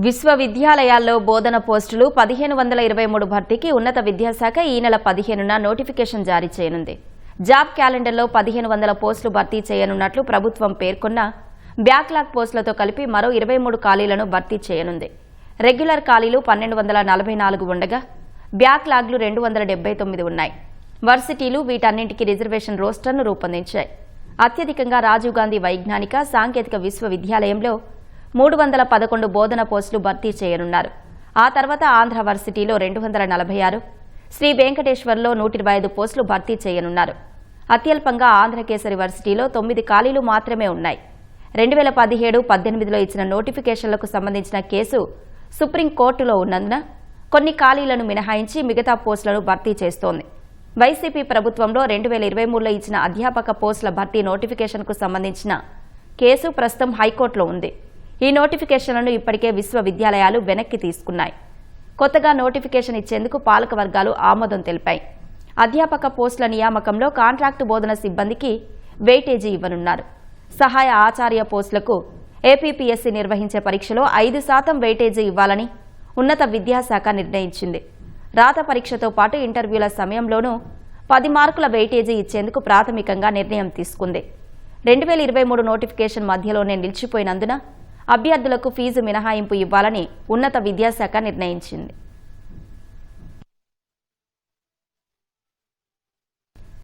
విశ్వవిద్యాలయాల్లో బోధన పోస్టులు 1523 భర్తీకి ఉన్నత విద్యాశాఖ ఈ నెల 15న నోటిఫికేషన్ జారీ చేయనుంది. జాబ్ క్యాలెండర్లో 1500 పోస్టులు భర్తీ చేయనున్నట్లు ప్రభుత్వం పేర్కొన్న బ్యాక్లాగ్ పోస్టులతో కలిపి మరో 23 ఖాళీలను భర్తీ చేయనుంది. రెగ్యులర్ ఖాళీలు 1244 ఉండగా బ్యాక్లాగ్లు 279 ఉన్నాయి. వర్సిటీలు వీటన్నింటికీ రిజర్వేషన్ రోస్టర్ను రూపొందించాయి. అత్యధికంగా రాజీవ్ గాంధీ వైజ్ఞానిక సాంకేతిక విశ్వవిద్యాలయంలో 311 బోధన పోస్టులు భర్తీ చేయనున్నారు. ఆ తర్వాత ఆంధ్ర వర్సిటీలో 246, శ్రీ వెంకటేశ్వర్లో 125 పోస్టులు భర్తీ చేయనున్నారు. అత్యల్పంగా ఆంధ్రకేసరి వర్సిటీలో 9 ఖాళీలు మాత్రమే ఉన్నాయి. 2017-18లో ఇచ్చిన నోటిఫికేషన్లకు సంబంధించిన కేసు సుప్రీంకోర్టులో ఉన్నందున కొన్ని ఖాళీలను మినహాయించి మిగతా పోస్టులను భర్తీ చేస్తోంది. వైసీపీ ప్రభుత్వంలో 2023లో ఇచ్చిన అధ్యాపక పోస్టుల భర్తీ నోటిఫికేషన్కు సంబంధించిన కేసు ప్రస్తుతం హైకోర్టులో ఉంది. ఈ నోటిఫికేషన్లను ఇప్పటికే విశ్వవిద్యాలయాలు వెనక్కి తీసుకున్నాయి. కొత్తగా నోటిఫికేషన్ ఇచ్చేందుకు పాలక వర్గాలు ఆమోదం తెలిపాయి. అధ్యాపక పోస్టుల నియామకంలో కాంట్రాక్టు బోధన సిబ్బందికి వెయిటేజీ ఇవ్వనున్నారు. సహాయ ఆచార్య పోస్టులకు ఏపీపీఎస్సీ నిర్వహించే పరీక్షలో 5% వెయిటేజీ ఇవ్వాలని ఉన్నత విద్యాశాఖ నిర్ణయించింది. రాత పరీక్షతో పాటు ఇంటర్వ్యూల సమయంలోనూ 10 మార్కుల వెయిటేజీ ఇచ్చేందుకు ప్రాథమికంగా నిర్ణయం తీసుకుంది. 2023 నోటిఫికేషన్ మధ్యలోనే నిలిచిపోయినందున అభ్యర్థులకు ఫీజు మినహాయింపు ఇవ్వాలని ఉన్నత విద్యాశాఖ నిర్ణయించింది.